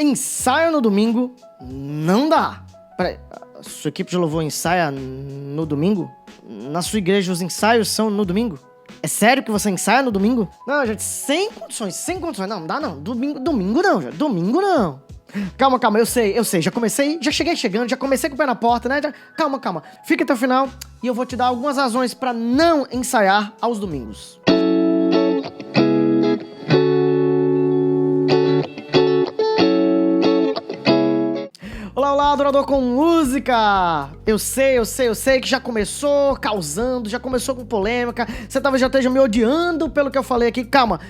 Ensaio no domingo não dá. Peraí, a sua equipe de louvor ensaia no domingo? Na sua igreja os ensaios são no domingo? É sério que você ensaia no domingo? Não, gente, sem condições. Não dá não. Domingo não, gente. Domingo não. Calma, eu sei. Já cheguei chegando, já comecei com o pé na porta, né? Calma. Fica até o final e eu vou te dar algumas razões pra não ensaiar aos domingos. Olá, adorador com música! Eu sei que já começou causando, já começou com polêmica, você talvez já esteja me odiando pelo que eu falei aqui. Calma.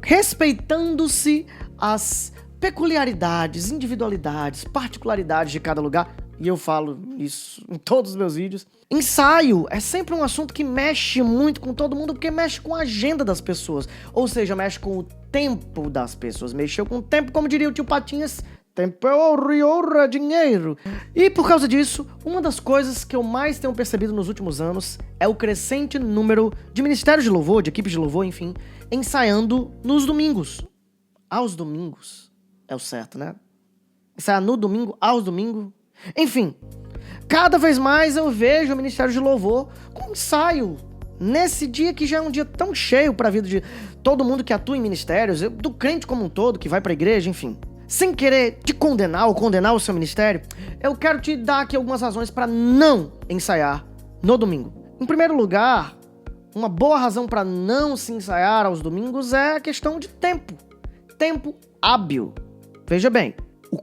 Respeitando-se as peculiaridades, individualidades, particularidades de cada lugar, e eu falo isso em todos os meus vídeos. Ensaio é sempre um assunto que mexe muito com todo mundo, porque mexe com a agenda das pessoas, ou seja, mexe com o tempo das pessoas. Mexeu com o tempo, como diria o tio Patinhas, tempo é ouro e ouro é dinheiro. E por causa disso, uma das coisas que eu mais tenho percebido nos últimos anos é o crescente número de ministérios de louvor, de equipes de louvor, enfim, ensaiando nos domingos. Aos domingos. É o certo, né? Ensaiar no domingo, aos domingos. Enfim, cada vez mais eu vejo o ministério de louvor com ensaio nesse dia que já é um dia tão cheio para a vida de todo mundo que atua em ministérios, do crente como um todo, que vai para a igreja, enfim. Sem querer te condenar ou condenar o seu ministério, eu quero te dar aqui algumas razões para não ensaiar no domingo. Em primeiro lugar, uma boa razão para não se ensaiar aos domingos é a questão de tempo. Tempo hábil. Veja bem, o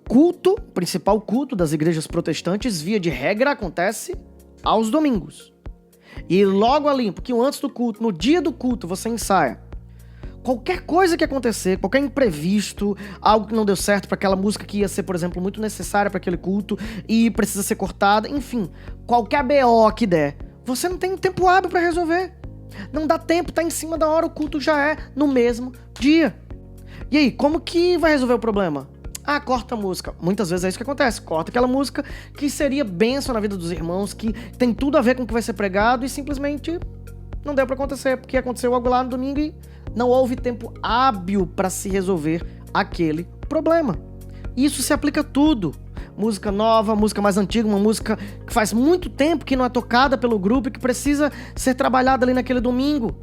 principal culto das igrejas protestantes, via de regra, acontece aos domingos. E logo ali, um pouquinho antes do culto, no dia do culto, você ensaia. Qualquer coisa que acontecer, qualquer imprevisto, algo que não deu certo para aquela música que ia ser, por exemplo, muito necessária para aquele culto e precisa ser cortada, enfim, qualquer BO que der, você não tem tempo hábil para resolver. Não dá tempo, tá em cima da hora, o culto já é no mesmo dia. E aí, como que vai resolver o problema? Corta a música. Muitas vezes é isso que acontece. Corta aquela música que seria bênção na vida dos irmãos, que tem tudo a ver com o que vai ser pregado e simplesmente não deu pra acontecer, porque aconteceu algo lá no domingo e não houve tempo hábil para se resolver aquele problema. Isso se aplica a tudo. Música nova, música mais antiga, uma música que faz muito tempo que não é tocada pelo grupo e que precisa ser trabalhada ali naquele domingo.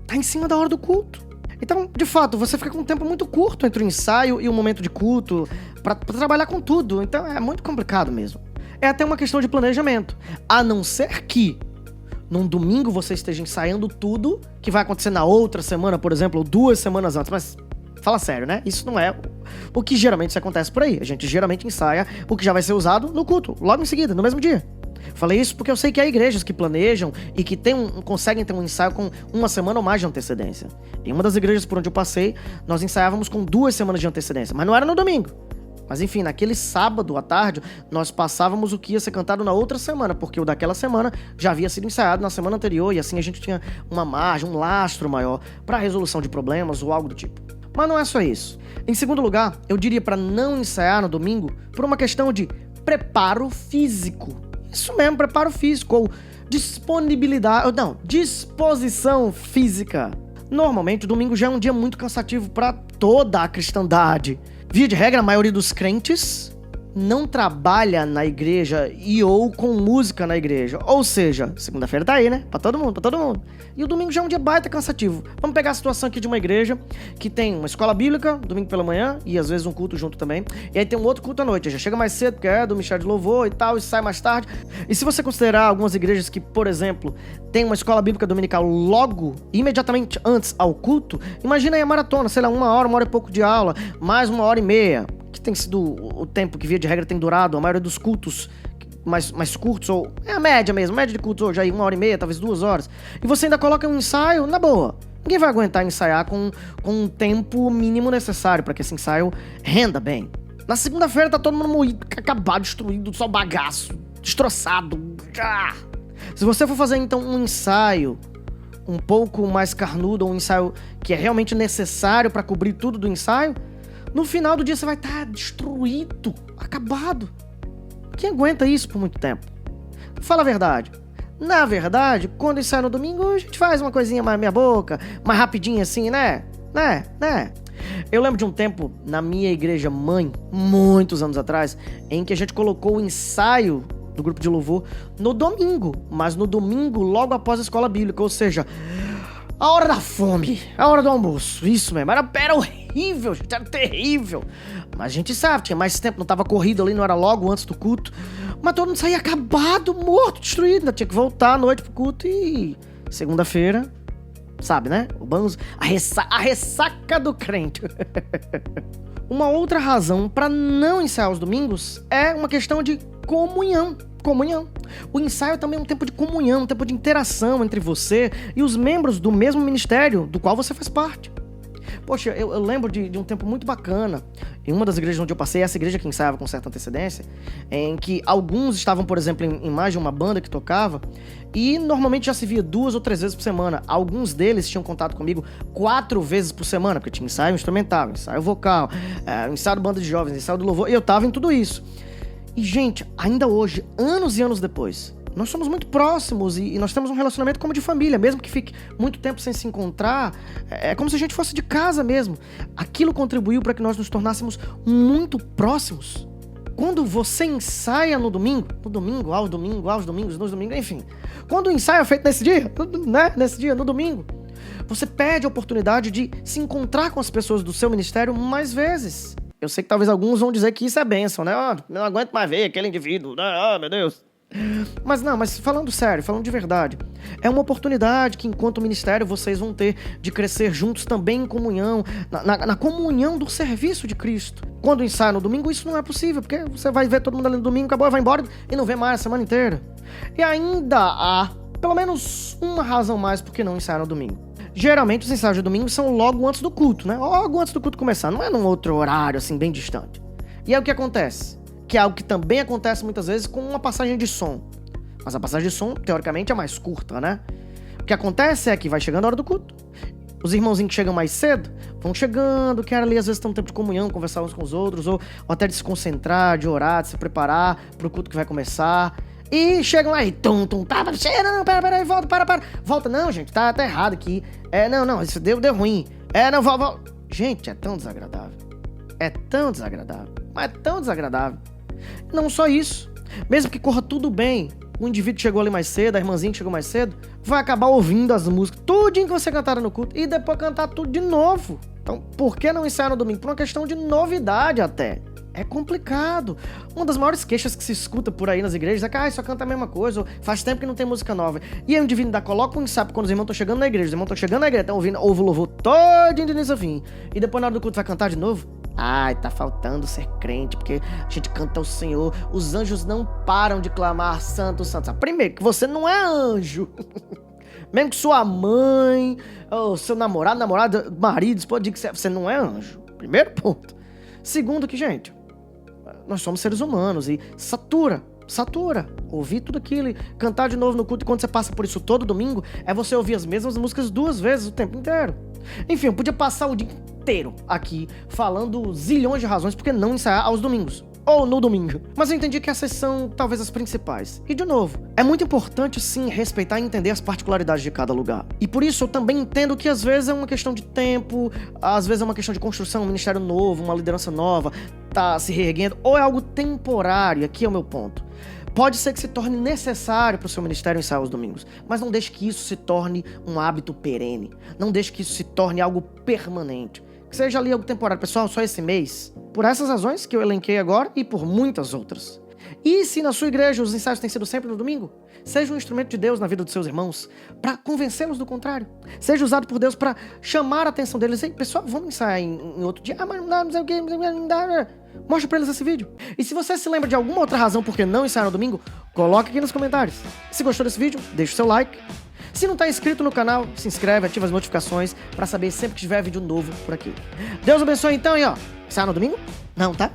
Tá em cima da hora do culto. Então, de fato, você fica com um tempo muito curto entre o ensaio e o momento de culto para trabalhar com tudo. Então é muito complicado mesmo. É até uma questão de planejamento. A não ser que num domingo você esteja ensaiando tudo que vai acontecer na outra semana, por exemplo, ou 2 semanas antes. Mas fala sério, né? Isso não é o que geralmente acontece por aí. A gente geralmente ensaia o que já vai ser usado no culto, logo em seguida, no mesmo dia. Falei isso porque eu sei que há igrejas que planejam e que conseguem ter um ensaio com 1 semana ou mais de antecedência. Em uma das igrejas por onde eu passei, nós ensaiávamos com 2 semanas de antecedência, mas não era no domingo. Mas enfim, naquele sábado à tarde, nós passávamos o que ia ser cantado na outra semana, porque o daquela semana já havia sido ensaiado na semana anterior, e assim a gente tinha uma margem, um lastro maior para resolução de problemas ou algo do tipo. Mas não é só isso. Em segundo lugar, eu diria para não ensaiar no domingo por uma questão de preparo físico. Isso mesmo, preparo físico, ou disposição física. Normalmente, o domingo já é um dia muito cansativo para toda a cristandade. Via de regra, a maioria dos crentes não trabalha na igreja ou com música na igreja. Ou seja, segunda-feira tá aí, né? Pra todo mundo. E o domingo já é um dia baita cansativo. Vamos pegar a situação aqui de uma igreja que tem uma escola bíblica, domingo pela manhã, e às vezes um culto junto também. E aí tem um outro culto à noite. Já chega mais cedo, porque é do ministério de louvor e tal, e sai mais tarde. E se você considerar algumas igrejas que, por exemplo, tem uma escola bíblica dominical logo, imediatamente antes ao culto, imagina aí a maratona, sei lá, 1 hora e pouco de aula, mais 1h30, que tem sido o tempo que, via de regra, tem durado a maioria dos cultos mais curtos, ou é a média mesmo, média de cultos hoje aí 1h30, talvez 2 horas, e você ainda coloca um ensaio, na boa, ninguém vai aguentar ensaiar com um tempo mínimo necessário para que esse ensaio renda bem. Na segunda-feira tá todo mundo moído, acabado, destruído, só bagaço, destroçado. Se você for fazer então um ensaio um pouco mais carnudo, ou um ensaio que é realmente necessário para cobrir tudo do ensaio, no final do dia você vai estar destruído, acabado. Quem aguenta isso por muito tempo? Fala a verdade. Na verdade, quando ensaia no domingo, a gente faz uma coisinha mais meia boca, mais rapidinho assim, né? Eu lembro de um tempo, na minha igreja mãe, muitos anos atrás, em que a gente colocou o ensaio do grupo de louvor no domingo, mas no domingo logo após a escola bíblica, ou seja, a hora da fome, a hora do almoço, isso mesmo, era horrível, gente, era terrível, mas a gente sabe, tinha mais tempo, não tava corrido ali, não era logo antes do culto, mas todo mundo saía acabado, morto, destruído, ainda tinha que voltar à noite pro culto e segunda-feira, sabe, né, o banzo, a ressaca do crente. Uma outra razão para não ensaiar os domingos é uma questão de comunhão. O ensaio também é um tempo de comunhão, um tempo de interação entre você e os membros do mesmo ministério do qual você faz parte. Poxa, eu lembro de um tempo muito bacana, em uma das igrejas onde eu passei, essa igreja que ensaiava com certa antecedência, em que alguns estavam, por exemplo, em mais de uma banda que tocava, e normalmente já se via 2 ou 3 vezes por semana. Alguns deles tinham contato comigo 4 vezes por semana, porque tinha ensaio instrumental, ensaio vocal, ensaio de banda de jovens, ensaio do louvor, e eu tava em tudo isso. E, gente, ainda hoje, anos e anos depois, nós somos muito próximos e nós temos um relacionamento como de família, mesmo que fique muito tempo sem se encontrar, é como se a gente fosse de casa mesmo. Aquilo contribuiu para que nós nos tornássemos muito próximos. Quando você ensaia no domingo, aos domingos, nos domingos, enfim. Quando o ensaio é feito nesse dia, né? Nesse dia, no domingo, você perde a oportunidade de se encontrar com as pessoas do seu ministério mais vezes. Eu sei que talvez alguns vão dizer que isso é bênção, né? Não aguento mais ver aquele indivíduo. Meu Deus. Mas falando sério, falando de verdade, é uma oportunidade que enquanto ministério vocês vão ter de crescer juntos também em comunhão, na comunhão do serviço de Cristo. Quando ensaia no domingo, isso não é possível, porque você vai ver todo mundo ali no domingo, acabou, vai embora e não vê mais a semana inteira. E ainda há pelo menos uma razão mais por que não ensaiar no domingo. Geralmente os ensaios de domingo são logo antes do culto, né? Logo antes do culto começar, não é num outro horário assim bem distante. E é o que acontece, que é algo que também acontece muitas vezes com uma passagem de som. Mas a passagem de som, teoricamente, é mais curta, né? O que acontece é que vai chegando a hora do culto. Os irmãozinhos que chegam mais cedo vão chegando, querem ali às vezes ter um tempo de comunhão, conversar uns com os outros, ou até de se concentrar, de orar, de se preparar pro culto que vai começar. E chegam aí, não, pera, volta, para. Volta, não, gente, tá errado aqui. Não, isso deu ruim. Volta. Gente, é tão desagradável. Mas é tão desagradável. Não só isso. Mesmo que corra tudo bem, o indivíduo chegou ali mais cedo, a irmãzinha que chegou mais cedo, vai acabar ouvindo as músicas, tudinho que você cantaram no culto, e depois cantar tudo de novo. Então, por que não ensaiar no domingo? Por uma questão de novidade até. É complicado. Uma das maiores queixas que se escuta por aí nas igrejas é que só canta a mesma coisa, ou faz tempo que não tem música nova. E aí o indivíduo ainda coloca um ensaio quando os irmãos estão chegando na igreja, estão ouve o louvor todo de início ao fim. E depois na hora do culto vai cantar de novo? Tá faltando ser crente, porque a gente canta o Senhor, os anjos não param de clamar santo, santo. Primeiro, que você não é anjo. Mesmo que sua mãe, ou seu namorado, marido, pode dizer que você não é anjo. Primeiro ponto. Segundo que, gente, nós somos seres humanos e satura. Ouvir tudo aquilo e cantar de novo no culto, e quando você passa por isso todo domingo, é você ouvir as mesmas músicas 2 vezes o tempo inteiro. Enfim, eu podia passar o dia inteiro aqui falando zilhões de razões por que não ensaiar aos domingos. Ou no domingo. Mas eu entendi que essas são talvez as principais. E de novo, é muito importante sim respeitar e entender as particularidades de cada lugar. E por isso eu também entendo que às vezes é uma questão de tempo, às vezes é uma questão de construção, um ministério novo, uma liderança nova, tá se reerguendo, ou é algo temporário, aqui é o meu ponto. Pode ser que se torne necessário para o seu ministério ensaiar aos domingos, mas não deixe que isso se torne um hábito perene. Não deixe que isso se torne algo permanente. Que seja ali algo temporário. Pessoal, só esse mês. Por essas razões que eu elenquei agora e por muitas outras. E se na sua igreja os ensaios têm sido sempre no domingo, seja um instrumento de Deus na vida dos seus irmãos para convencê-los do contrário. Seja usado por Deus para chamar a atenção deles. Ei, pessoal, vamos ensaiar em outro dia. Mas não dá, não sei o que, não dá. Mostra para eles esse vídeo. E se você se lembra de alguma outra razão por que não ensaiar no domingo, coloque aqui nos comentários. Se gostou desse vídeo, deixa o seu like. Se não está inscrito no canal, se inscreve, ativa as notificações para saber sempre que tiver vídeo novo por aqui. Deus abençoe então e ó, ensaia no domingo? Não, tá?